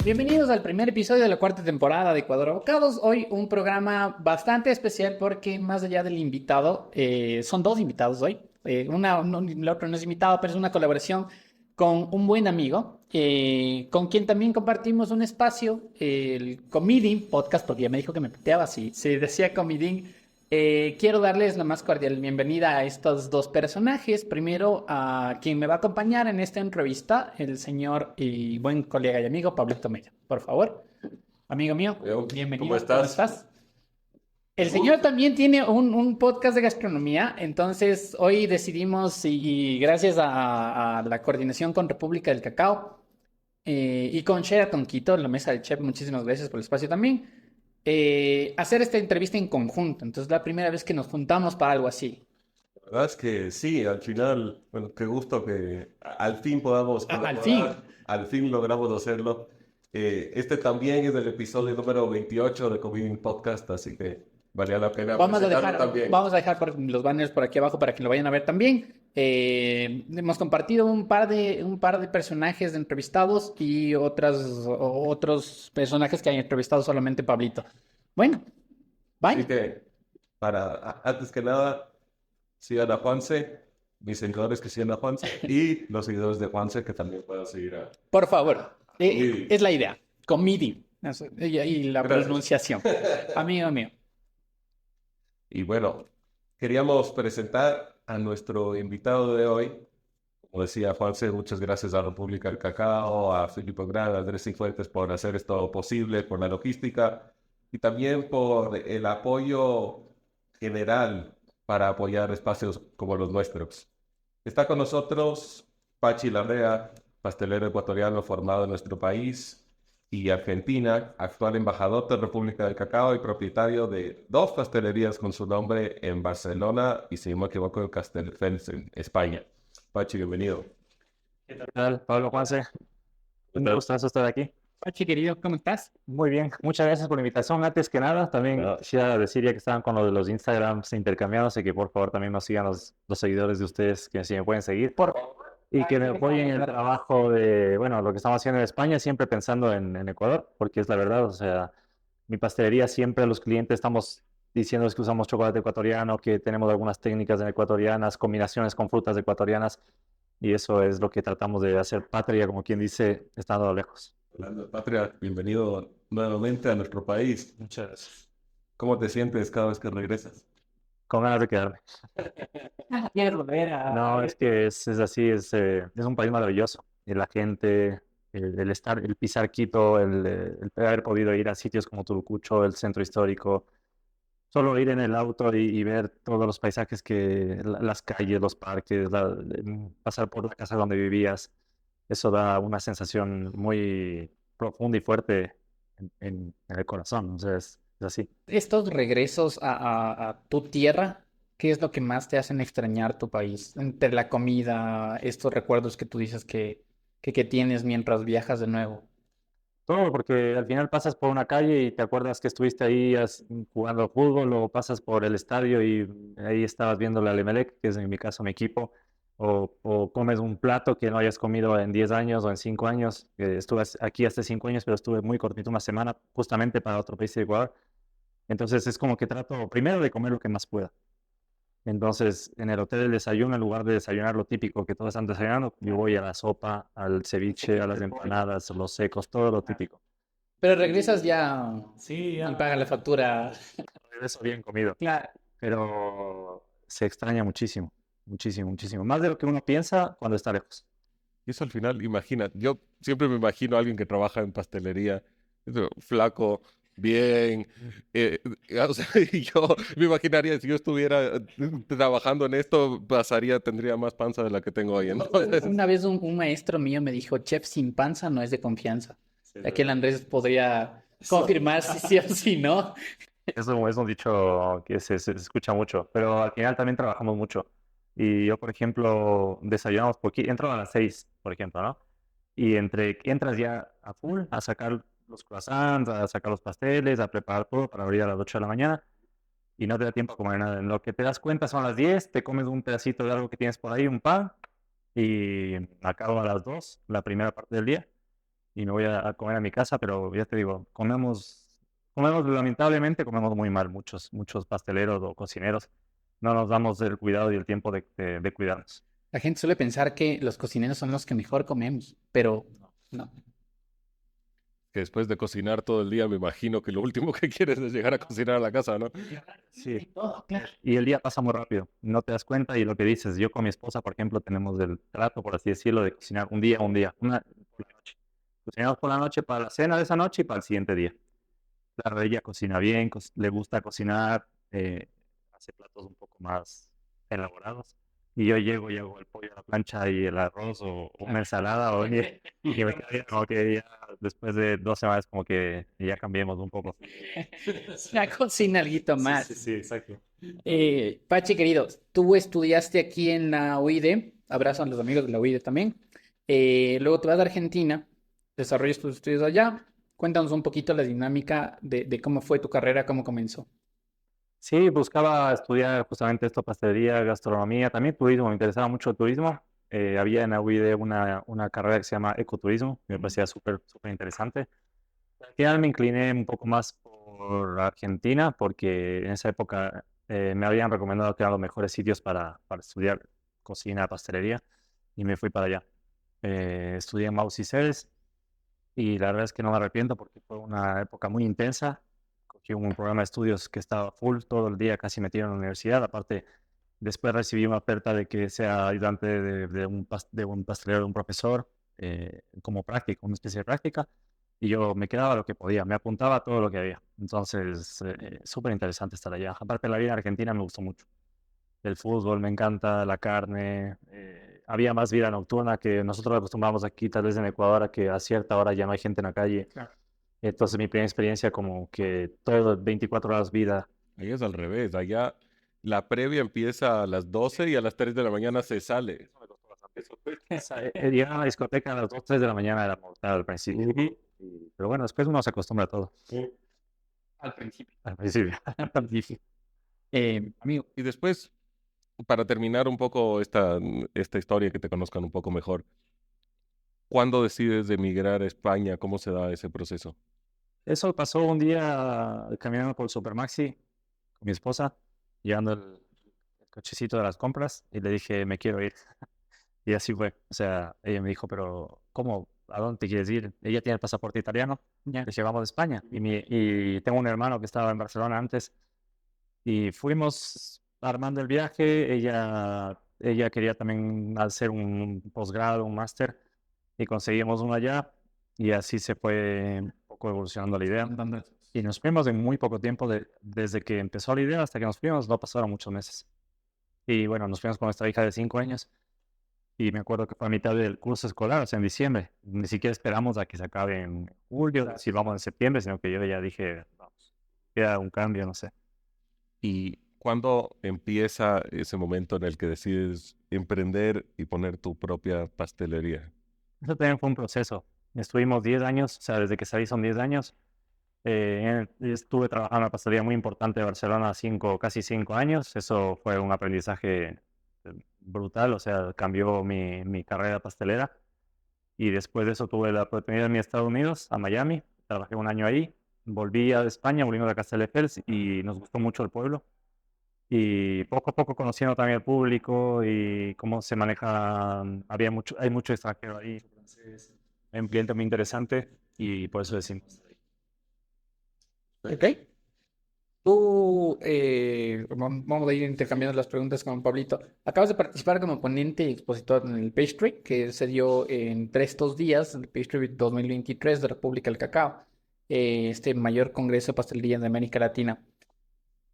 Bienvenidos al primer episodio de la cuarta temporada de Ecuador Abocados. Hoy un programa bastante especial porque más allá del invitado, son dos invitados hoy. El otro no es invitado, pero es una colaboración con un buen amigo, con quien también compartimos un espacio, el Comidín Podcast, porque ya me dijo que me puteaba si se decía Comidín. Quiero darles la más cordial bienvenida a estos dos personajes. Primero, a quien me va a acompañar en esta entrevista, el señor y buen colega y amigo Pablito Mella. Por favor, amigo mío, bienvenido. ¿Cómo estás? ¿Cómo estás? El señor también tiene un podcast de gastronomía, entonces hoy decidimos, y gracias a la coordinación con República del Cacao y con Sheraton Quito, la mesa del chef, muchísimas gracias por el espacio también, hacer esta entrevista en conjunto. Entonces, la primera vez que nos juntamos para algo así. La verdad es que sí, al final, bueno, qué gusto que al fin podamos Al colaborar, fin. al fin logramos hacerlo. Este también es el episodio número 28 de Comidín Podcast, así que valía la pena presentarlo también. Vamos a dejar los banners por aquí abajo para que lo vayan a ver también. Hemos compartido un par de personajes de entrevistados y otros personajes que hay entrevistado solamente Pablito. Bueno, Así bye. que, antes que nada, sigan a Juanse, mis seguidores que sigan a Juanse, y los seguidores de Juanse que también puedan seguir a Por favor, Comidín. es la idea. Comedy. Y la Gracias. pronunciación. Amigo mío. Y bueno, queríamos presentar a nuestro invitado de hoy. Como decía Juanse, muchas gracias a República del Cacao, a Filipe Gran, a Andrés Cifuentes por hacer esto posible, por la logística y también por el apoyo general para apoyar espacios como los nuestros. Está con nosotros Pachi Larrea, pastelero ecuatoriano formado en nuestro país y Argentina, actual embajador de República del Cacao y propietario de dos pastelerías con su nombre en Barcelona y, si no me equivoco, en Castelldefels, en España. Pachi, bienvenido. ¿Qué tal, Pablo Juanse? Un tal? gustazo estar aquí. Pachi, querido, ¿cómo estás? Muy bien, muchas gracias por la invitación. Antes que nada, también quisiera decir, ya que estaban con lo de los Instagrams intercambiados, y que por favor también nos sigan los seguidores de ustedes, que si me pueden seguir, por favor, y que me apoyen en el trabajo de, bueno, lo que estamos haciendo en España, siempre pensando en Ecuador, porque es la verdad, o sea, mi pastelería siempre a los clientes estamos diciéndoles que usamos chocolate ecuatoriano, que tenemos algunas técnicas ecuatorianas, combinaciones con frutas ecuatorianas. Y eso es lo que tratamos de hacer patria, como quien dice, estando lejos. Hablando de patria, bienvenido nuevamente a nuestro país. Muchas gracias. ¿Cómo te sientes cada vez que regresas? Con ganas de quedarme. ¿Quieres volver No, es que es así, es un país maravilloso. Y la gente, el estar, el pisar Quito, el haber podido ir a sitios como Turucucho, el centro histórico, solo ir en el auto y ver todos los paisajes las calles, los parques, pasar por la casa donde vivías, eso da una sensación muy profunda y fuerte en el corazón. O sea, es así. estos regresos a tu tierra? ¿Qué es lo que más te hacen extrañar tu país? Entre la comida, estos recuerdos que tú dices que tienes mientras viajas de nuevo. Todo, porque al final pasas por una calle y te acuerdas que estuviste ahí jugando fútbol, o pasas por el estadio y ahí estabas viendo la Emelec, que es en mi caso mi equipo, o comes un plato que no hayas comido en 10 años o en 5 años. Estuve aquí hace 5 años, pero estuve muy cortito, una semana, justamente para otro país de Ecuador. Entonces es como que trato primero de comer lo que más pueda. Entonces, en el hotel del desayuno, en lugar de desayunar lo típico que todos están desayunando, yo voy a la sopa, al ceviche, a las empanadas, los secos, todo lo típico. Pero regresas ya Sí, y pagan la factura. regreso bien comido, Claro. pero se extraña muchísimo, muchísimo, muchísimo. Más de lo que uno piensa cuando está lejos. Y eso al final, imagina, yo siempre me imagino a alguien que trabaja en pastelería, flaco, bien, o sea, y yo me imaginaría, si yo estuviera trabajando en esto, tendría más panza de la que tengo hoy. Entonces, Una vez un maestro mío me dijo, chef sin panza no es de confianza. Aquí el Andrés podría confirmar si sí o si no. Eso es un dicho que se escucha mucho, pero al final también trabajamos mucho. Y yo, por ejemplo, desayunamos poquito, entro a las 6, por ejemplo, ¿no? Y entre que entras ya a full, a sacar los croissants, a sacar los pasteles, a preparar todo para abrir a las 8 de la mañana. y no te da tiempo a comer nada. En lo que te das cuenta son las 10, te comes un pedacito de algo que tienes por ahí, un pan, y acabo a las 2, la primera parte del día, y me voy a comer a mi casa, pero ya te digo, lamentablemente comemos muy mal, muchos pasteleros o cocineros. No nos damos el cuidado y el tiempo de cuidarnos. La gente suele pensar que los cocineros son los que mejor comemos, pero no. Que después de cocinar todo el día, me imagino que lo último que quieres es llegar a cocinar a la casa, ¿no? Sí. Todo, claro. Y el día pasa muy rápido, no te das cuenta y lo que dices, yo con mi esposa, por ejemplo, tenemos el trato, por así decirlo, de cocinar un día, una por la noche. Cocinamos por la noche para la cena de esa noche y para el siguiente día. Claro, ella cocina bien, le gusta cocinar, hace platos un poco más elaborados. Y yo llego y hago el pollo a la plancha y el arroz o una ensalada y me queda bien, como que ya después de 2 semanas como que ya cambiemos un poco. La cocina alguito más. Sí, exacto. Pachi, querido, tú estudiaste aquí en la UID, abrazo a los amigos de la UID también. Luego te vas a Argentina, desarrollas tus estudios allá. Cuéntanos un poquito la dinámica de cómo fue tu carrera, cómo comenzó. Sí, buscaba estudiar justamente esto, pastelería, gastronomía, también turismo, me interesaba mucho el turismo. Había en la UID una carrera que se llama ecoturismo, que me parecía súper interesante. Al final me incliné un poco más por Argentina, porque en esa época me habían recomendado que eran los mejores sitios para estudiar cocina, pastelería, y me fui para allá. Estudié en Maus y Ceres, y la verdad es que no me arrepiento porque fue una época muy intensa. Cogí un programa de estudios que estaba full todo el día, casi metido en la universidad. Aparte, después recibí una oferta de que sea ayudante de un pastelero, de un profesor, como práctica, una especie de práctica. Y yo me quedaba lo que podía, me apuntaba a todo lo que había. Entonces, súper interesante estar allá. Aparte, la vida en Argentina me gustó mucho. El fútbol me encanta, la carne. Había más vida nocturna que nosotros acostumbramos aquí, tal vez en Ecuador, a que a cierta hora ya no hay gente en la calle. Claro. Entonces, mi primera experiencia como que todo 24 horas vida. Ahí es al revés. Allá la previa empieza a las 12 y a las 3 de la mañana se sale. Llegar a la discoteca a las 2 3 de la mañana era mortal al principio. Ujú. Pero bueno, después uno se acostumbra a todo. Al principio. Al principio. Al principio. Amigo, Y después, para terminar un poco esta historia, que te conozcan un poco mejor, ¿cuándo decides de emigrar a España? ¿Cómo se da ese proceso? Eso pasó un día caminando por el Supermaxi con mi esposa, llevando el cochecito de las compras y le dije, me quiero ir. Y así fue. O sea, ella me dijo, pero ¿cómo? ¿A dónde te quieres ir? Ella tiene el pasaporte italiano. ya. Le llevamos de España. Y tengo un hermano que estaba en Barcelona antes. Y fuimos armando el viaje. Ella quería también hacer un posgrado, un máster. Y conseguimos uno allá. Y así se fue un poco evolucionando la idea. Y nos fuimos en muy poco tiempo. Desde que empezó la idea hasta que nos fuimos, no pasaron muchos meses. Y bueno, nos fuimos con nuestra hija de 5 años. Y me acuerdo que fue a mitad del curso escolar, o sea, en diciembre. Ni siquiera esperamos a que se acabe en julio, si vamos en septiembre, sino que yo ya dije, vamos, queda un cambio, no sé. ¿Y cuándo empieza ese momento en el que decides emprender y poner tu propia pastelería? Eso también fue un proceso. Estuvimos 10 años, o sea, desde que salí son 10 años. Estuve trabajando en una pastelería muy importante de Barcelona casi 5 años. Eso fue un aprendizaje brutal, o sea, cambió mi carrera pastelera. Y después de eso tuve la oportunidad de irme a Estados Unidos, a Miami. Trabajé un año ahí. Volví a España, volvimos a Castelldefels y nos gustó mucho el pueblo. Y poco a poco conociendo también al público y cómo se maneja. Hay mucho extranjero ahí. Hay un cliente muy interesante y por eso decimos. Ok. Tú, vamos a ir intercambiando las preguntas con Pablito. Acabas de participar como ponente y expositor en el Pastry, que se dio entre estos días, el Pastry 2023 de República del Cacao, este mayor congreso de pastelería de América Latina.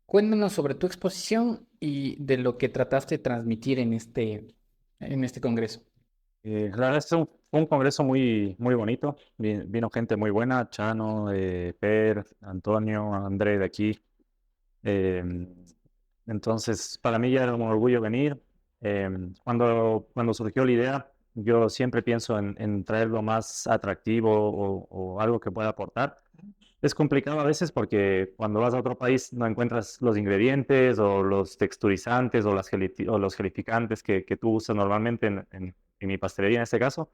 Cuéntanos sobre tu exposición y de lo que trataste de transmitir en este congreso. La verdad es que fue un congreso muy bonito. Vino gente muy buena, Chano, Per, Antonio, André de aquí. Em, entonces, para mí ya era un orgullo venir. Cuando surgió la idea, yo siempre pienso en traer lo más atractivo o algo que pueda aportar. Es complicado a veces porque cuando vas a otro país no encuentras los ingredientes o los texturizantes o, o los gelificantes que tú usas normalmente en mi pastelería en este caso.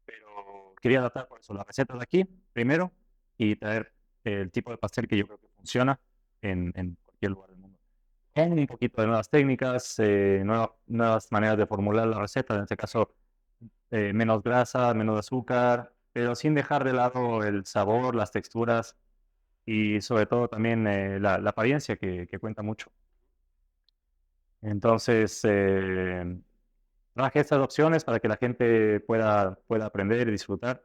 Pero quería adaptar por eso la receta de aquí primero y traer el tipo de pastel que yo creo que funciona en cualquier lugar del mundo. Con un poquito de nuevas técnicas, nuevas maneras de formular la receta, en este caso menos grasa, menos azúcar, pero sin dejar de lado el sabor, las texturas y sobre todo también la apariencia que cuenta mucho. Entonces, traje estas opciones para que la gente pueda aprender y disfrutar.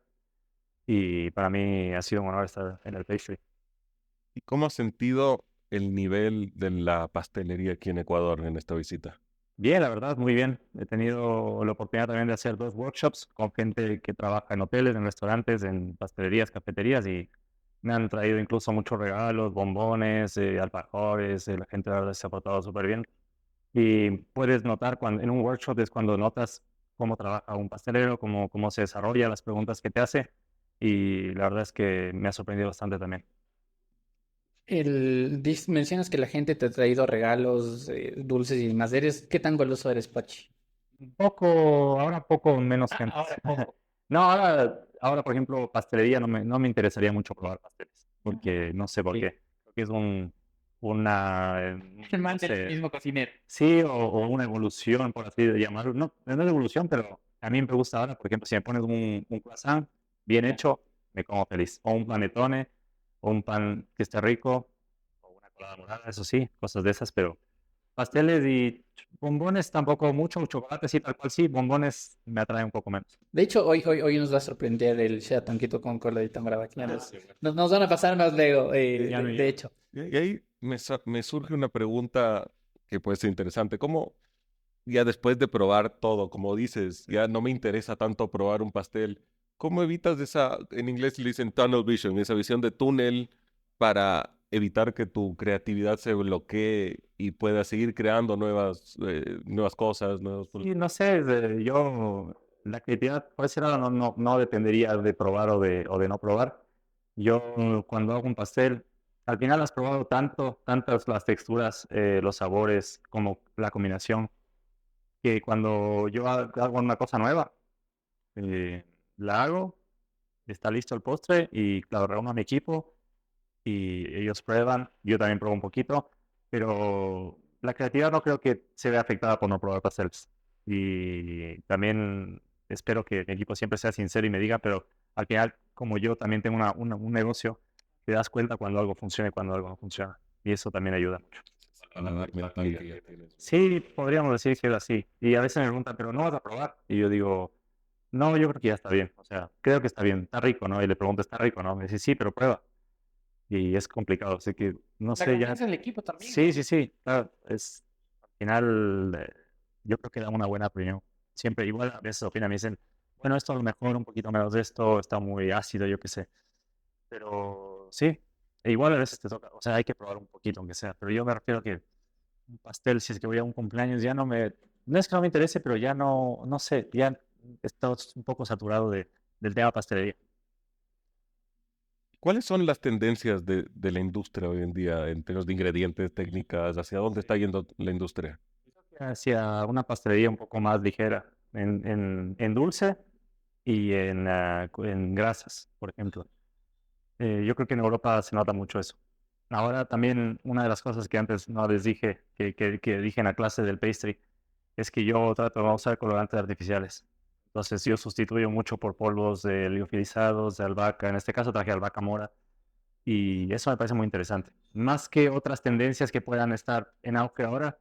Y para mí ha sido un honor estar en el pastry. ¿Y cómo has sentido el nivel de la pastelería aquí en Ecuador en esta visita? Bien, la verdad, muy bien. He tenido la oportunidad también de hacer 2 workshops con gente que trabaja en hoteles, en restaurantes, en pastelerías, cafeterías y me han traído incluso muchos regalos, bombones, alfajores. La gente la verdad se ha portado súper bien. Y puedes notar cuando en un workshop es cuando notas cómo trabaja un pastelero, cómo se desarrolla, las preguntas que te hace. Y la verdad es que me ha sorprendido bastante también. Mencionas que la gente te ha traído regalos, dulces y demás. ¿Qué tan goloso eres, Pachi? Ahora un poco menos que antes. Ahora poco. No, ahora, por ejemplo, pastelería no me interesaría mucho probar pasteles, porque no sé por Sí. qué. Creo que es una, El no man del sé, mismo cocinero. sí, o una evolución, por así llamarlo. No, no es evolución, pero a mí me gusta ahora, por ejemplo, si me pones un croissant bien hecho, me como feliz. O un panetone, o un pan que esté rico, o una colada morada, eso sí, cosas de esas, pero pasteles y bombones tampoco mucho, chocolate sí, tal cual sí, bombones me atrae un poco menos. De hecho, hoy nos va a sorprender el Tanquito con coladita morada. Claro. Sí, bueno. Nos van a pasar más luego, Ya no de llego. hecho. Y ahí me surge una pregunta que puede ser interesante. ¿Cómo, ya después de probar todo, como dices, ya no me interesa tanto probar un pastel, cómo evitas esa, en inglés le dicen tunnel vision, esa visión de túnel para evitar que tu creatividad se bloquee y puedas seguir creando nuevas cosas, nuevos... Y no sé, la creatividad por ese lado no dependería de probar o de no probar. Yo cuando hago un pastel, al final has probado tantas las texturas, los sabores, como la combinación, que cuando yo hago una cosa nueva, eh, la hago, está listo el postre y claro, reúno a mi equipo y ellos prueban, yo también pruebo un poquito, pero la creatividad no creo que se vea afectada por no probar pasteles. Y también espero que mi equipo siempre sea sincero y me diga, pero al final, como yo también tengo un negocio, te das cuenta cuando algo funciona y cuando algo no funciona. Y eso también ayuda mucho. Paladar mental que ya tienes. Sí, podríamos decir que es así. Y a veces me preguntan, pero no vas a probar. Y yo digo, no, yo creo que ya está bien. O sea, creo que está bien, está rico, ¿no? Y le pregunto, ¿está rico, no? Me dice, sí, pero prueba. Y es complicado, así que no La sé, ya. confianza del equipo también, Sí, ¿no? sí, sí, claro, al final, yo creo que da una buena opinión. Siempre, igual a veces opinan, me dicen, bueno, esto a lo mejor un poquito menos de esto, está muy ácido, yo qué sé. Pero sí, e igual a veces te toca, o sea, hay que probar un poquito, aunque sea. Pero yo me refiero a que un pastel, si es que voy a un cumpleaños, no es que no me interese, pero ya no sé, ya estoy un poco saturado del tema pastelería. ¿Cuáles son las tendencias de la industria hoy en día en términos de ingredientes, técnicas? ¿Hacia dónde está yendo la industria? Hacia una pastelería un poco más ligera en dulce y en grasas, por ejemplo. Yo creo que en Europa se nota mucho eso. Ahora también una de las cosas que antes no les dije, que dije en la clase del pastry, es que yo trato de no usar colorantes artificiales. Entonces yo sustituyo mucho por polvos de liofilizados, de albahaca. En este caso traje albahaca mora y eso me parece muy interesante. Más que otras tendencias que puedan estar en auge ahora,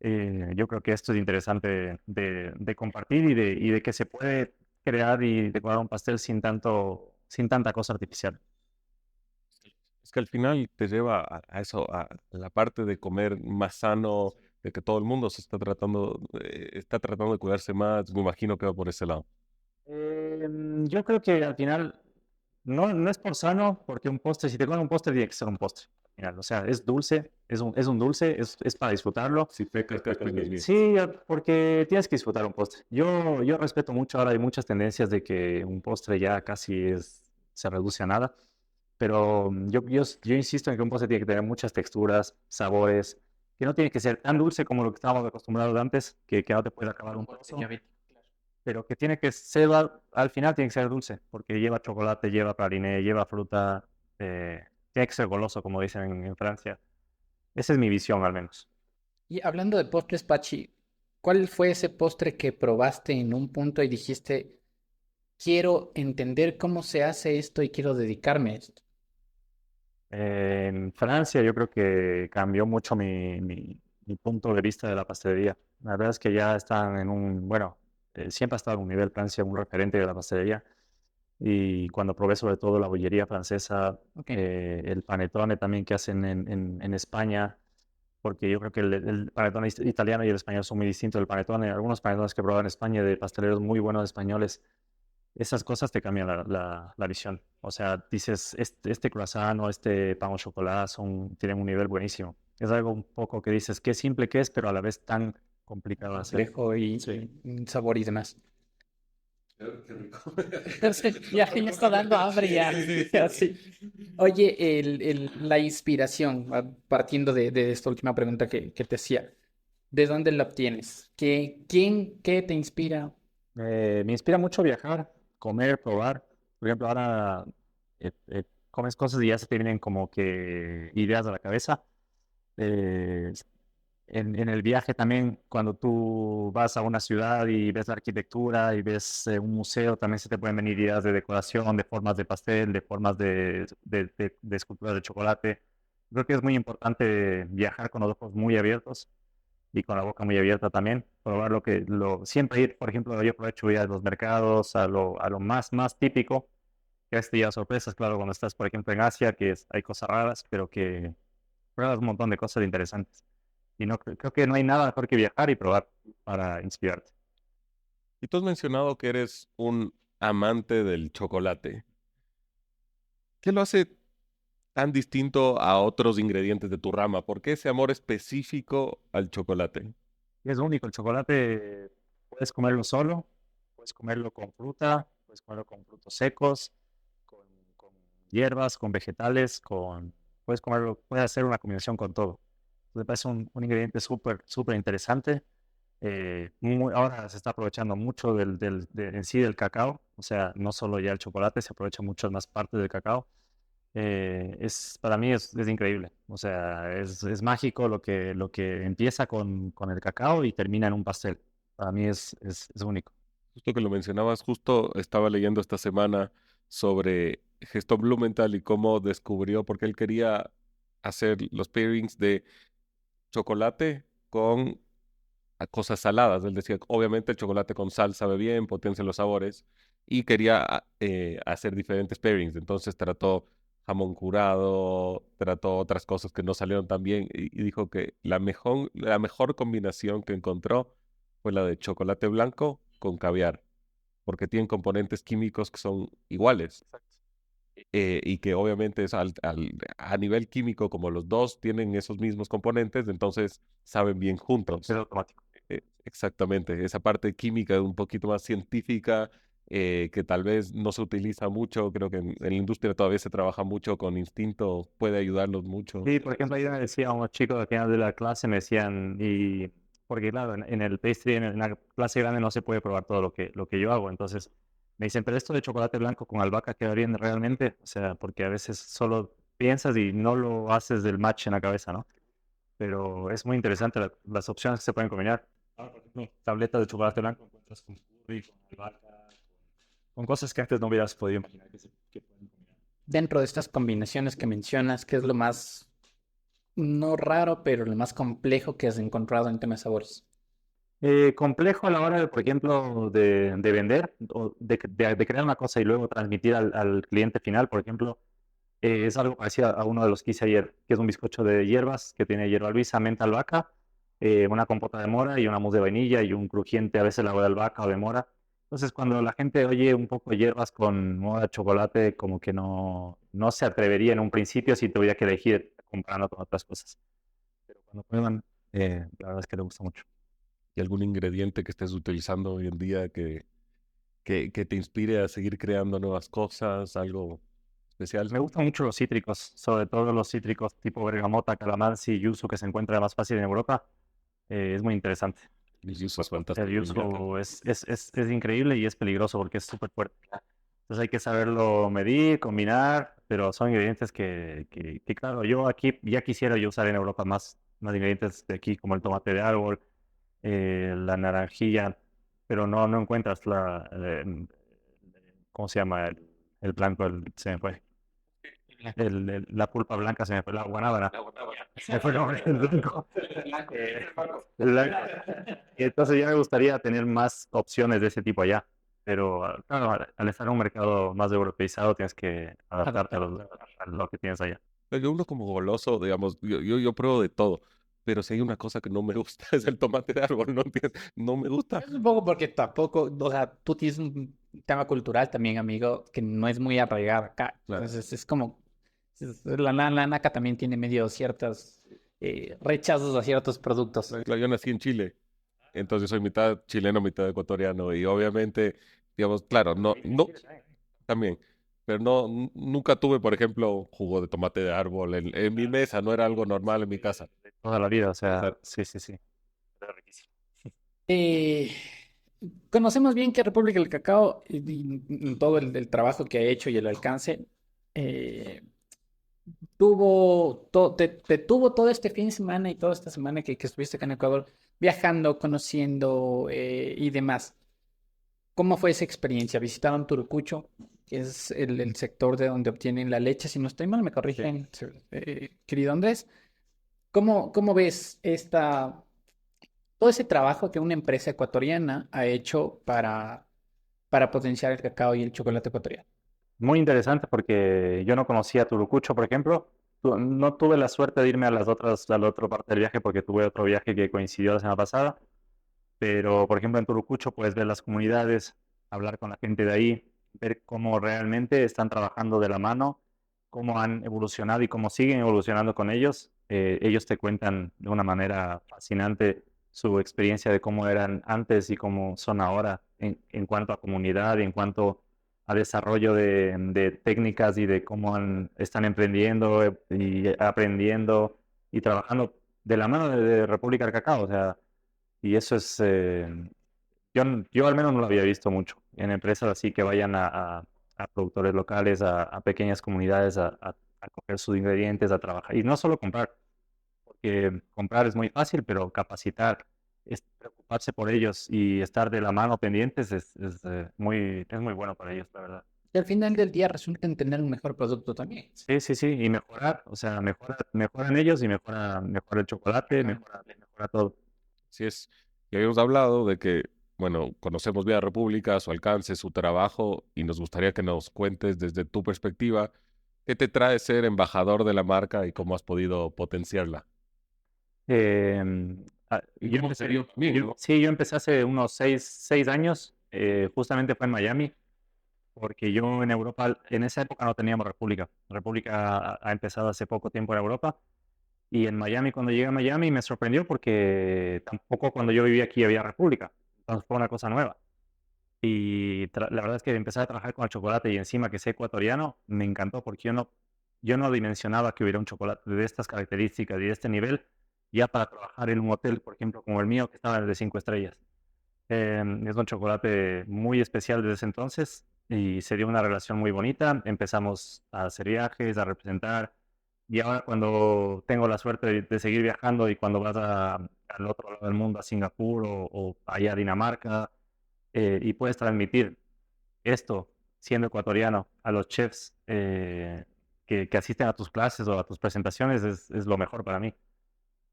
yo creo que esto es interesante de compartir y de que se puede crear y decorar un pastel sin tanta cosa artificial. Es que al final te lleva a eso, a la parte de comer más sano, de que todo el mundo está tratando de cuidarse más. Me imagino que va por ese lado. Yo creo que al final no es por sano, porque un postre, si te comes un postre, tiene que ser un postre. Al final, o sea, es dulce, es un dulce, es para disfrutarlo. Si pecas, pecas bien. Sí, porque tienes que disfrutar un postre. Yo respeto mucho, ahora hay muchas tendencias de que un postre ya casi se reduce a nada. Pero yo insisto en que un postre tiene que tener muchas texturas, sabores, que no tiene que ser tan dulce como lo que estábamos acostumbrados antes, que no te puede acabar un trozo, pero que tiene que ser, al final tiene que ser dulce, porque lleva chocolate, lleva praliné, lleva fruta, tiene que ser goloso, como dicen en Francia. Esa es mi visión, al menos. Y hablando de postres, Pachi, ¿cuál fue ese postre que probaste en un punto y dijiste, quiero entender cómo se hace esto y quiero dedicarme a esto? En Francia yo creo que cambió mucho mi punto de vista de la pastelería. La verdad es que ya están en bueno, siempre ha estado en un nivel Francia, un referente de la pastelería. Y cuando probé sobre todo la bollería francesa, Ok. el panettone también que hacen en España, porque yo creo que el panettone italiano y el español son muy distintos del panettone. Algunos panettones que he probado en España de pasteleros muy buenos españoles, esas cosas te cambian la visión. O sea, dices, este croissant o este pan o chocolate tienen un nivel buenísimo. Es algo un poco que dices, qué simple que es, pero a la vez tan complicado de hacer. Complejo y Sí. sabor y demás. Qué rico. Ya está dando hambre ya. Ya, sí. Oye, la inspiración, partiendo de esta última pregunta que te hacía, ¿de dónde la obtienes? ¿Qué te inspira? Me inspira mucho viajar, comer, probar. Por ejemplo, ahora comes cosas y ya se te vienen como que ideas a la cabeza. Eh, en el viaje también, cuando tú vas a una ciudad y ves la arquitectura y ves un museo, también se te pueden venir ideas de decoración, de formas de pastel, de formas de esculturas de chocolate. Creo que es muy importante viajar con los ojos muy abiertos y con la boca muy abierta también, probar siempre ir, por ejemplo, yo aprovecho ir a los mercados, a lo más típico, que te lleva sorpresas, claro, cuando estás, por ejemplo, en Asia, hay cosas raras, pero que pruebas un montón de cosas interesantes. Y no, creo que no hay nada mejor que viajar y probar para inspirarte. Y tú has mencionado que eres un amante del chocolate. ¿Qué lo hace tan distinto a otros ingredientes de tu rama? ¿Por qué ese amor específico al chocolate? Y es único, el chocolate puedes comerlo solo, puedes comerlo con fruta, puedes comerlo con frutos secos, con, con hierbas, con vegetales, puedes hacer una combinación con todo. Me parece un ingrediente súper interesante. Ahora se está aprovechando mucho en sí del cacao, o sea, no solo ya el chocolate, se aprovecha mucho más partes del cacao. Para mí es increíble, o sea, es mágico lo que empieza con el cacao y termina en un pastel. Para mí es único. Justo que lo mencionabas, justo estaba leyendo esta semana sobre Gastón Blumenthal y cómo descubrió, porque él quería hacer los pairings de chocolate con cosas saladas. Él decía, obviamente el chocolate con sal sabe bien, potencia los sabores, y quería hacer diferentes pairings. Entonces trató jamón curado, trató otras cosas que no salieron tan bien, y dijo que la mejor combinación que encontró fue la de chocolate blanco con caviar, porque tienen componentes químicos que son iguales. Y que obviamente es a nivel químico, como los dos tienen esos mismos componentes, entonces saben bien Es juntos. automático. Exactamente, esa parte química un poquito más científica, que tal vez no se utiliza mucho, creo que en la industria todavía se trabaja mucho con instinto, puede ayudarlos mucho. Sí, por ejemplo, ayer me decía unos chicos al final de la clase, me decían, porque claro, en el pastry, en la clase grande no se puede probar todo lo que yo hago, entonces me dicen, pero esto de chocolate blanco con albahaca queda bien realmente, o sea, porque a veces solo piensas y no lo haces del match en la cabeza, ¿no? Pero es muy interesante las opciones que se pueden combinar. Ah, por ejemplo, tabletas de chocolate blanco encuentras con curry, con albahaca, con cosas que antes no hubieras podido imaginar que pueden combinar. Dentro de estas combinaciones que mencionas, ¿qué es lo más, no raro, pero lo más complejo que has encontrado en temas de sabores? Complejo a la hora, por ejemplo, de vender o de crear una cosa y luego transmitir al cliente final, por ejemplo, es algo parecido a uno de los que hice ayer, que es un bizcocho de hierbas que tiene hierba luisa, menta, albahaca, una compota de mora y una mousse de vainilla y un crujiente, a veces agua de albahaca o de mora. Entonces, cuando la gente oye un poco de hierbas con moda chocolate, como que no se atrevería en un principio si tuviera que elegir comprando con otras cosas. Pero cuando prueban, la verdad es que le gusta mucho. ¿Y algún ingrediente que estés utilizando hoy en día que te inspire a seguir creando nuevas cosas, algo especial? Me gustan mucho los cítricos, sobre todo los cítricos tipo bergamota, calamansi y yuzu, que se encuentra más fácil en Europa. Es muy interesante. El yuzu es El fantástico. Me encanta. yuzu es increíble y es peligroso porque es súper fuerte. Entonces hay que saberlo medir, combinar, pero son ingredientes que claro, yo aquí ya quisiera yo usar en Europa más ingredientes de aquí, como el tomate de árbol, la naranjilla, pero no encuentras ¿cómo se llama? El blanco, se me fue. La pulpa blanca se me fue, la guanábana. Se me fue el nombre del blanco. El blanco. Y entonces ya me gustaría tener más opciones de ese tipo allá. Pero claro, al estar en un mercado más europeizado tienes que adaptarte a lo que tienes allá. Pero uno como goloso, digamos, yo pruebo de todo, pero si hay una cosa que no me gusta es el tomate de árbol, ¿no entiendes? No me gusta. Es un poco porque tampoco, o sea, tú tienes un tema cultural también, amigo, que no es muy arraigado acá. Claro. Entonces es como, la naca también tiene medio ciertos rechazos a ciertos productos. Claro, yo nací en Chile, entonces soy mitad chileno, mitad ecuatoriano, y obviamente, digamos, claro, no, también, pero nunca tuve, por ejemplo, jugo de tomate de árbol en mi mesa, no era algo normal en mi casa. Toda la vida, o sea, Claro. sí. Pero riquísimo. Eh, conocemos bien que República del Cacao, y todo el trabajo que ha hecho y el alcance, eh, te tuvo todo este fin de semana y toda esta semana que estuviste acá en Ecuador, viajando, conociendo y demás. ¿Cómo fue esa experiencia? Visitaron Turucucho, que es el sector de donde obtienen la leche, si no estoy mal, me Sí. corrigen, querido Andrés. ¿Cómo ves todo ese trabajo que una empresa ecuatoriana ha hecho para potenciar el cacao y el chocolate ecuatoriano? Muy interesante porque yo no conocía Turucucho, por ejemplo. No tuve la suerte de irme a la otra parte del viaje porque tuve otro viaje que coincidió la semana pasada. Pero, por ejemplo, en Turucucho puedes ver las comunidades, hablar con la gente de ahí, ver cómo realmente están trabajando de la mano, cómo han evolucionado y cómo siguen evolucionando con ellos. Ellos te cuentan de una manera fascinante su experiencia de cómo eran antes y cómo son ahora en cuanto a comunidad, en cuanto a desarrollo de técnicas y de cómo están emprendiendo y aprendiendo y trabajando de la mano de República del Cacao. O sea, y eso es, yo al menos no lo había visto mucho en empresas así que vayan a productores locales, a pequeñas comunidades, a coger sus ingredientes, a trabajar. Y no solo comprar, porque comprar es muy fácil, pero capacitar, es preocuparse por ellos y estar de la mano pendientes es muy bueno para ellos, la verdad. Y al final del día resulta en tener un mejor producto también. Sí, y mejorar, o sea, mejoran ellos y mejora el chocolate, mejora todo. Así es. Y habíamos hablado de que, bueno, conocemos bien a República, su alcance, su trabajo, y nos gustaría que nos cuentes desde tu perspectiva, ¿qué te trae ser embajador de la marca y cómo has podido potenciarla? Y ¿Y cómo se dio también, no? sí, yo empecé hace unos 6 años, justamente fue en Miami, porque yo en Europa, en esa época no teníamos República. República ha empezado hace poco tiempo en Europa. Y en Miami, cuando llegué a Miami, me sorprendió porque tampoco cuando yo vivía aquí había República. Entonces fue una cosa nueva. Y la verdad es que empezar a trabajar con el chocolate y encima que sea ecuatoriano, me encantó porque yo no dimensionaba que hubiera un chocolate de estas características y de este nivel ya para trabajar en un hotel, por ejemplo, como el mío, que estaba de 5 estrellas. Es un chocolate muy especial desde ese entonces y se dio una relación muy bonita. Empezamos a hacer viajes, a representar. Y ahora cuando tengo la suerte de seguir viajando y cuando vas al otro lado del mundo, a Singapur o allá a Dinamarca, y puedes transmitir esto, siendo ecuatoriano, a los chefs que asisten a tus clases o a tus presentaciones, es lo mejor para mí.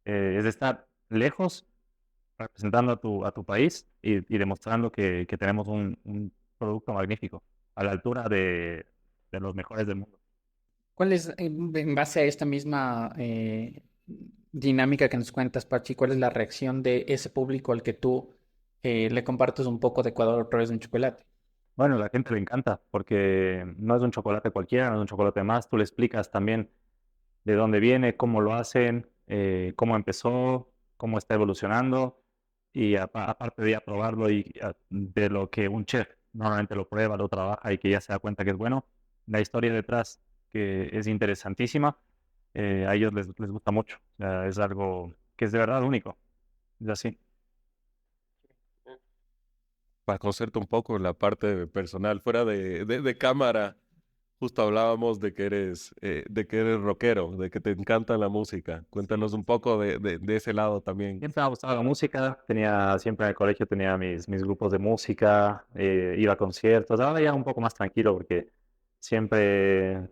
Es estar lejos, representando a tu país y demostrando que tenemos un producto magnífico, a la altura de los mejores del mundo. ¿Cuál es, en base a esta misma dinámica que nos cuentas, Pachi, cuál es la reacción de ese público al que tú le compartes un poco de Ecuador a través de un chocolate? Bueno, a la gente le encanta porque no es un chocolate cualquiera, no es un chocolate más. Tú le explicas también de dónde viene, cómo lo hacen, cómo empezó, cómo está evolucionando y aparte de probarlo de lo que un chef normalmente lo prueba, lo trabaja y que ya se da cuenta que es bueno, la historia detrás que es interesantísima, a ellos les gusta mucho. O sea, es algo que es de verdad único. Es así. Para conocerte un poco en la parte personal, fuera de cámara, justo hablábamos de que eres rockero, de que te encanta la música. Cuéntanos un poco de ese lado también. Siempre me ha gustado la música, siempre en el colegio tenía mis grupos de música, iba a conciertos, ahora ya un poco más tranquilo porque siempre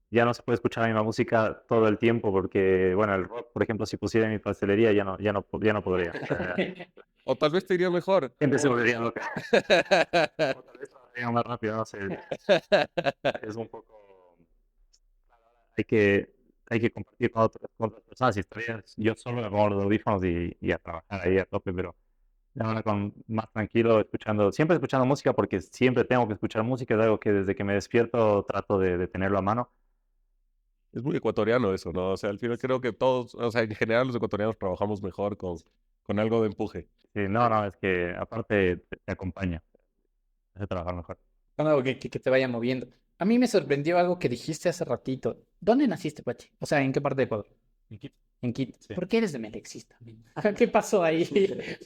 ya no se puede escuchar la misma música todo el tiempo porque, bueno, el rock, por ejemplo, si pusiera en mi pastelería ya no podría. O tal vez te iría mejor. Siempre se volvería loca. O tal vez trabajaría más rápido, no sé. Es un poco... Hay que, hay que compartir con otras personas historias. Yo solo me pongo los audífonos y a trabajar ahí a tope, pero ahora con más tranquilo, siempre escuchando música porque siempre tengo que escuchar música, es algo que desde que me despierto trato de tenerlo a mano. Es muy ecuatoriano eso, ¿no? O sea, al final creo que todos, o sea, en general los ecuatorianos trabajamos mejor con algo de empuje. Sí, no, es que aparte te acompaña, te hace trabajar mejor. Con algo que te vaya moviendo. A mí me sorprendió algo que dijiste hace ratito. ¿Dónde naciste, Pachi? O sea, ¿en qué parte de Ecuador? En Quito. Sí. ¿Por qué eres de melexista? Men? ¿Qué pasó ahí?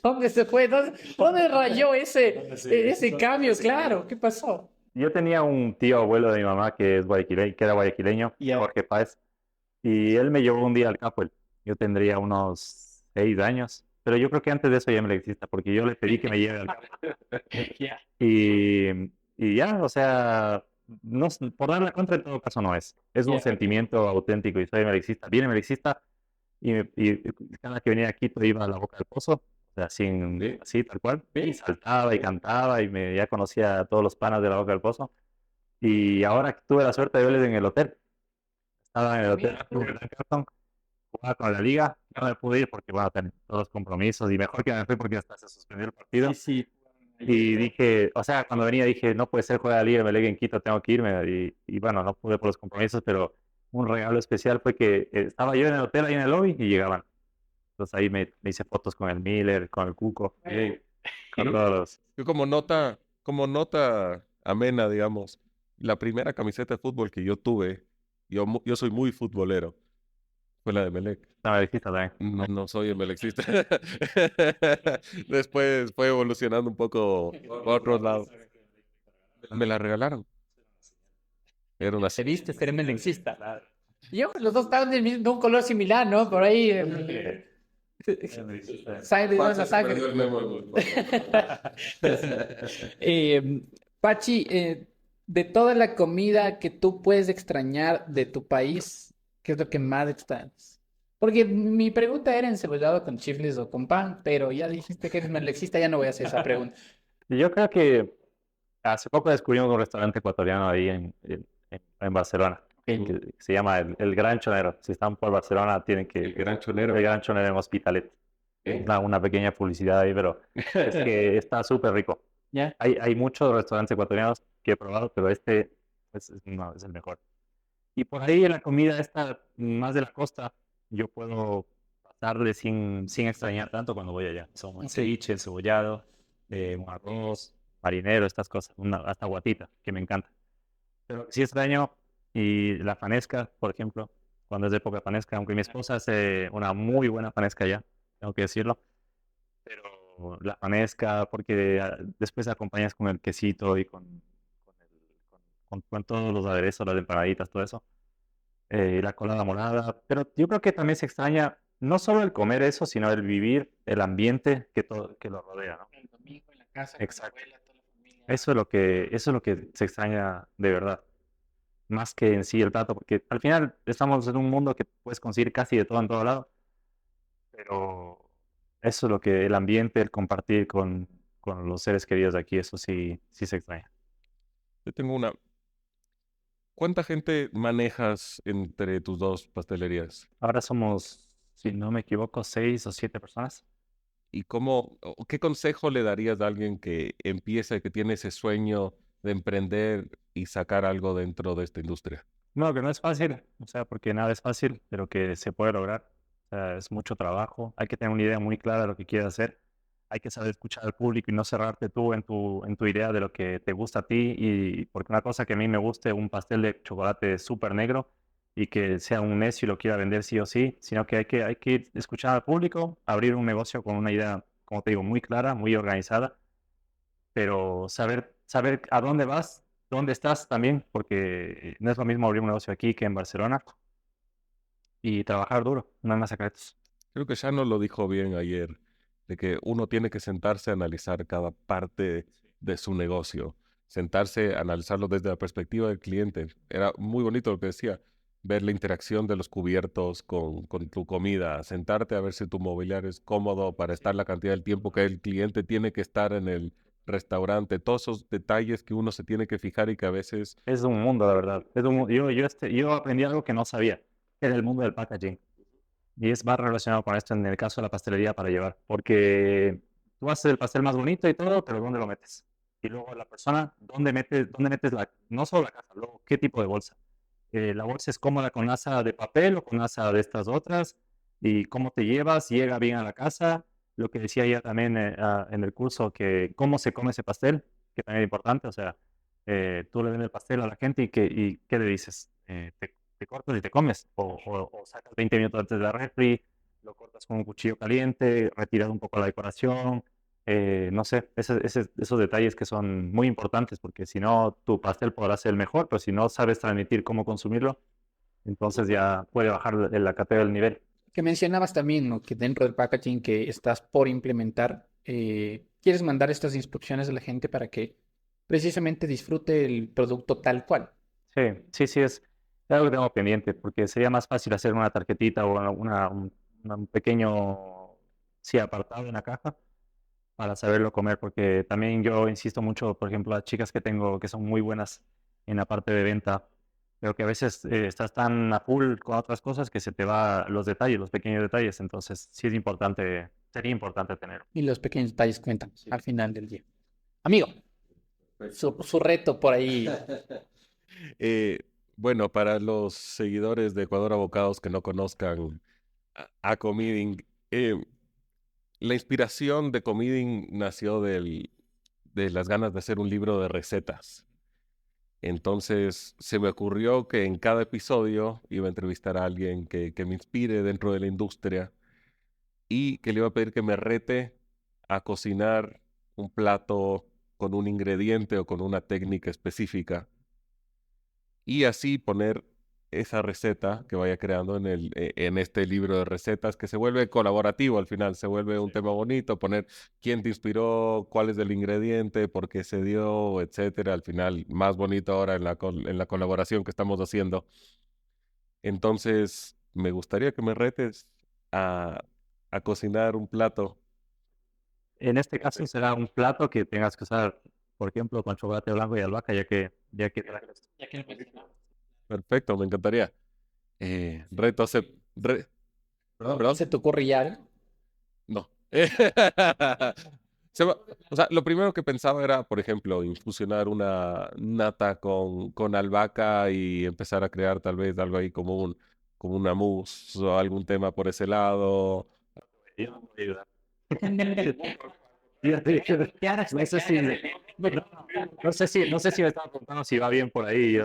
¿Dónde se fue? ¿Dónde rayó ese cambio? Claro, ¿qué pasó? Yo tenía un tío abuelo de mi mamá que que era guayaquileño, Ya. Jorge Páez, y él me llevó un día al Capuel. Yo tendría unos 6 años, pero yo creo que antes de eso ya me exista, porque yo le pedí que me lleve al Capuel. Ya. Y, y ya, o sea, no, por dar la contra en todo caso no es. Es un Ya. sentimiento auténtico y soy melexista. Viene melexista y cada que venía a Quito iba a la Boca del Pozo, o sea, Sí. así tal cual, y saltaba y cantaba y ya conocía a todos los panas de la Boca del Pozo. Y ahora que tuve la suerte de verles en el hotel, estaba en el hotel Mira. en Gran Cartón, jugaba con la liga, no me pude ir porque, bueno, tenía todos los compromisos y mejor que me fui porque hasta se suspendió el partido. Sí. Y dije, o sea, cuando venía dije, no puede ser juega la Liga Melec en Quito, tengo que irme. Y bueno, no pude por los compromisos, pero un regalo especial fue que estaba yo en el hotel, ahí en el lobby, y llegaban. Entonces ahí me hice fotos con el Miller, con el Cuco, con todos los... Yo como nota amena, digamos, la primera camiseta de fútbol que yo tuve, yo soy muy futbolero, fue la de Melec. No, me dijiste también. No soy emelexista. Después fue evolucionando un poco por otros lados. Me la regalaron. Era una... Te viste ser melexista. Yo, los dos estaban de un color similar, ¿no? Por ahí. Sangre de nuestra sangre. Pachi, de toda la comida que tú puedes extrañar de tu país, ¿qué es lo que más extrañas? Porque mi pregunta era encebollado con chifles o con pan, pero ya dijiste que eres melexista, ya no voy a hacer esa pregunta. Y yo creo que hace poco descubrimos un restaurante ecuatoriano ahí en Barcelona, que se llama el Gran Chonero. Si están por Barcelona, tienen que... El Gran Chonero. El Gran Chonero en Hospitalet. Una pequeña publicidad ahí, pero es que está súper rico. ¿Ya? Hay muchos restaurantes ecuatorianos que he probado, pero este es el mejor. Y por ahí en la comida esta, más de la costa, yo puedo pasarle sin extrañar tanto cuando voy allá. Son el ceviche, el cebollado, un arroz, marinero, estas cosas, hasta guatita, que me encanta. Pero sí extraño, y la fanesca, por ejemplo, cuando es de época fanesca, aunque mi esposa hace una muy buena fanesca ya, tengo que decirlo, pero la fanesca, porque después acompañas con el quesito y con todos los aderezos, las empanaditas, todo eso, y la colada morada, pero yo creo que también se extraña no solo el comer eso, sino el vivir el ambiente que lo rodea, ¿no? El domingo en la casa, Exacto. con la abuela, toda la familia. Eso es lo que se extraña de verdad, más que en sí el plato, porque al final estamos en un mundo que puedes conseguir casi de todo en todo lado, pero eso es lo que el ambiente, el compartir con los seres queridos de aquí, eso sí se extraña. Yo tengo una... ¿Cuánta gente manejas entre tus dos pastelerías? Ahora somos, si no me equivoco, 6 o 7 personas. ¿Y qué consejo le darías a alguien que empieza, que tiene ese sueño de emprender y sacar algo dentro de esta industria? No, que no es fácil, o sea, porque nada es fácil, pero que se puede lograr. O sea, es mucho trabajo, hay que tener una idea muy clara de lo que quieres hacer. hay que saber escuchar al público y no cerrarte tú en tu idea de lo que te gusta a ti. Y porque una cosa que a mí me guste un pastel de chocolate súper negro y que sea un necio y lo quiera vender sí o sí, sino que hay que ir escuchar al público, abrir un negocio con una idea, como te digo, muy clara, muy organizada, pero saber a dónde vas, dónde estás también, porque no es lo mismo abrir un negocio aquí que en Barcelona y trabajar duro, no hay más secretos. Creo que Shano lo dijo bien ayer, de que uno tiene que sentarse a analizar cada parte de su negocio, sentarse a analizarlo desde la perspectiva del cliente. Era muy bonito lo que decía, ver la interacción de los cubiertos con tu comida, sentarte a ver si tu mobiliario es cómodo para estar la cantidad del tiempo que el cliente tiene que estar en el restaurante, todos esos detalles que uno se tiene que fijar y que a veces Es un mundo, la verdad. Yo aprendí algo que no sabía, que era el mundo del packaging. Y va relacionado con esto en el caso de la pastelería para llevar. Porque tú haces el pastel más bonito y todo, pero ¿dónde lo metes? Y luego la persona, ¿dónde metes no solo la caja, luego qué tipo de bolsa? ¿La bolsa es cómoda con asa de papel o con asa de estas otras? ¿Y cómo te llevas? ¿Llega bien a la casa? Lo que decía ya también en el curso, que cómo se come ese pastel, que también es importante. O sea, tú le vendes el pastel a la gente y ¿qué le dices? Te cortas y te comes. O sacas 20 minutos antes de la refri, lo cortas con un cuchillo caliente, retiras un poco la decoración. No sé, esos detalles que son muy importantes, porque si no, tu pastel podrá ser el mejor, pero si no sabes transmitir cómo consumirlo, entonces ya puede bajar la categoría del nivel. Que mencionabas también, ¿no? Que dentro del packaging que estás por implementar, quieres mandar estas instrucciones a la gente para que precisamente disfrute el producto tal cual. Sí, sí, sí, es algo que tengo pendiente, porque sería más fácil hacer una tarjetita o un pequeño, sí, apartado en la caja para saberlo comer, porque también yo insisto mucho, por ejemplo, las chicas que tengo que son muy buenas en la parte de venta, pero que a veces estás tan a full con otras cosas que se te va los detalles, los pequeños detalles, entonces sí es importante, sería importante tenerlo. Y los pequeños detalles cuentan al final del día. Amigo, su reto por ahí. Eh, bueno, para los seguidores de Ecuador Abocados que no conozcan a Comiding, la inspiración de Comiding nació de las ganas de hacer un libro de recetas. Entonces se me ocurrió que en cada episodio iba a entrevistar a alguien que me inspire dentro de la industria y que le iba a pedir que me rete a cocinar un plato con un ingrediente o con una técnica específica y así poner esa receta que vaya creando en este libro de recetas que se vuelve colaborativo al final, se vuelve un tema bonito, poner quién te inspiró, cuál es el ingrediente, por qué se dio, etcétera. Al final, más bonito ahora en la colaboración que estamos haciendo. Entonces, me gustaría que me retes a, a cocinar un plato. En este caso será un plato que tengas que usar, por ejemplo, con chocolate blanco y albahaca, ya que Ya que lo mencionamos. Perfecto, me encantaría. Reto perdón, perdón. ¿Se te ocurre ya algo? No. O sea, lo primero que pensaba era, por ejemplo, infusionar una nata con albahaca y empezar a crear tal vez algo ahí como una mousse o algún tema por ese lado. yo no puedo ayudar. No sé si, no sé si me estaba preguntando si va bien por ahí.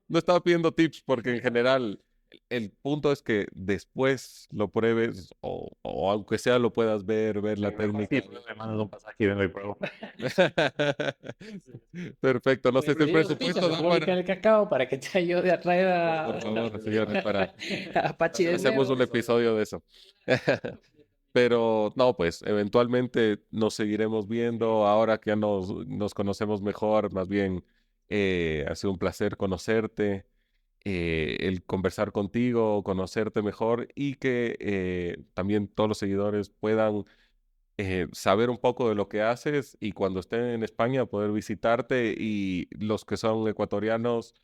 No estaba pidiendo tips porque en general el punto es que después lo pruebes o aunque sea lo puedas ver la técnica. Sí, me mandas un pasaje y vengo y pruebo. Perfecto, no sé si el Pedidos presupuesto pizzas, da República para... del Cacao para que te ayude a traer Por favor, señores, para... a Pachi de Hacemos nuevo. un episodio de eso. Pero no, pues eventualmente nos seguiremos viendo ahora que ya nos conocemos mejor. Más bien, ha sido un placer conocerte, el conversar contigo, conocerte mejor y que también todos los seguidores puedan saber un poco de lo que haces y cuando estén en España poder visitarte y los que son ecuatorianos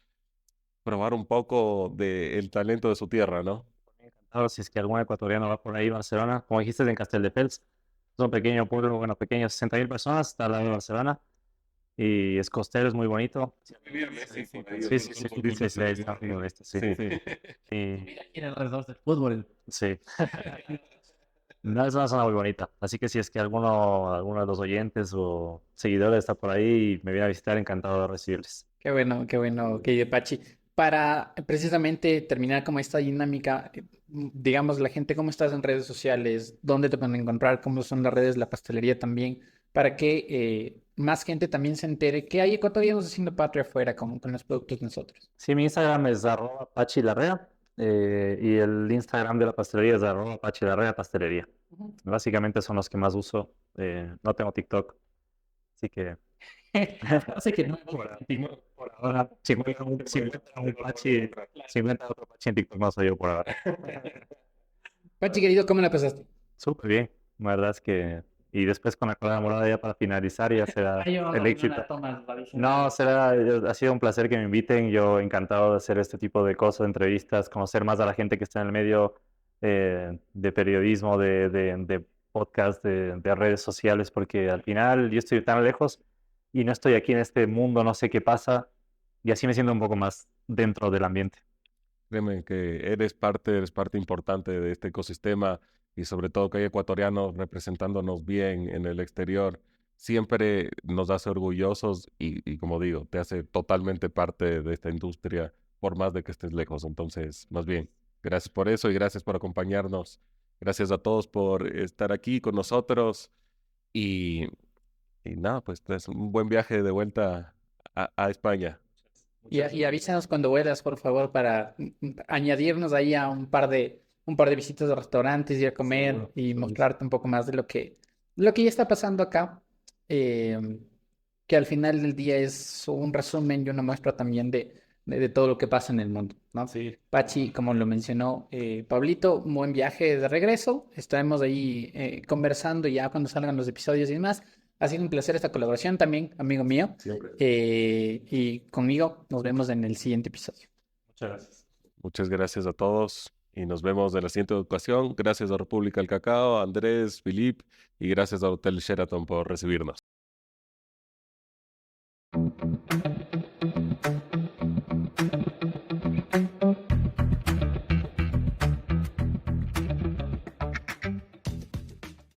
probar un poco del talento de su tierra, ¿no? Encantado si es que algún ecuatoriano va por ahí, Barcelona. Como dijiste, en Castelldefels. Es un pequeño pueblo, bueno, pequeño, 60.000 personas, está al lado de Barcelona. Y es costero, es muy bonito. Sí, sí, sí, sí, sí, está muy bonito, sí. Sí. Y, Gira alrededor del fútbol. sí. No es una zona muy bonita. Así que si es que alguno de los oyentes o seguidores está por ahí y me viene a visitar, encantado de recibirles. Qué bueno, querido Pachi. Para precisamente terminar como esta dinámica, digamos, la gente, ¿cómo estás en redes sociales? ¿Dónde te pueden encontrar? ¿Cómo son las redes, la pastelería también? Para que más gente también se entere que hay ecuatorianos haciendo patria afuera con los productos de nosotros. Sí, mi Instagram es @pachilarrea y el Instagram de la pastelería es @pachilarrea pastelería. Ujú. Básicamente son los que más uso. No tengo TikTok, así que Así que no. por ahora, si encuentra otro Pachi en TikTok, no soy yo por ahora. Pachi, querido, ¿cómo la pasaste? Súper bien, la verdad es que... Y después con la cola morada ya para finalizar ya será el éxito. No, ha sido un placer que me inviten. Yo encantado de hacer este tipo de cosas, entrevistas, conocer más a la gente que está en el medio de periodismo, de podcast, de redes sociales, porque al final yo estoy tan lejos y no estoy aquí en este mundo, no sé qué pasa, y así me siento un poco más dentro del ambiente. Créeme que eres parte importante de este ecosistema y sobre todo que hay ecuatorianos representándonos bien en el exterior. Siempre nos hace orgullosos y como digo, te hace totalmente parte de esta industria por más de que estés lejos. Entonces, más bien, gracias por eso y gracias por acompañarnos. Gracias a todos por estar aquí con nosotros y, y nada, pues un buen viaje de vuelta a España. Y avísanos cuando vuelas, por favor, para añadirnos ahí a un par de visitas a restaurantes, ir a comer Seguro, y seguro. mostrarte un poco más de lo que ya está pasando acá, eh, que al final del día es un resumen y una muestra también de todo lo que pasa en el mundo, ¿no? Sí. Pachi, como lo mencionó Pablito, un buen viaje de regreso. Estaremos ahí conversando ya cuando salgan los episodios y demás. Ha sido un placer esta colaboración también, amigo mío. Siempre. Y conmigo nos vemos en el siguiente episodio. Muchas gracias. Muchas gracias a todos y nos vemos en la siguiente ocasión. Gracias a República del Cacao, Andrés, Filip y gracias al Hotel Sheraton por recibirnos.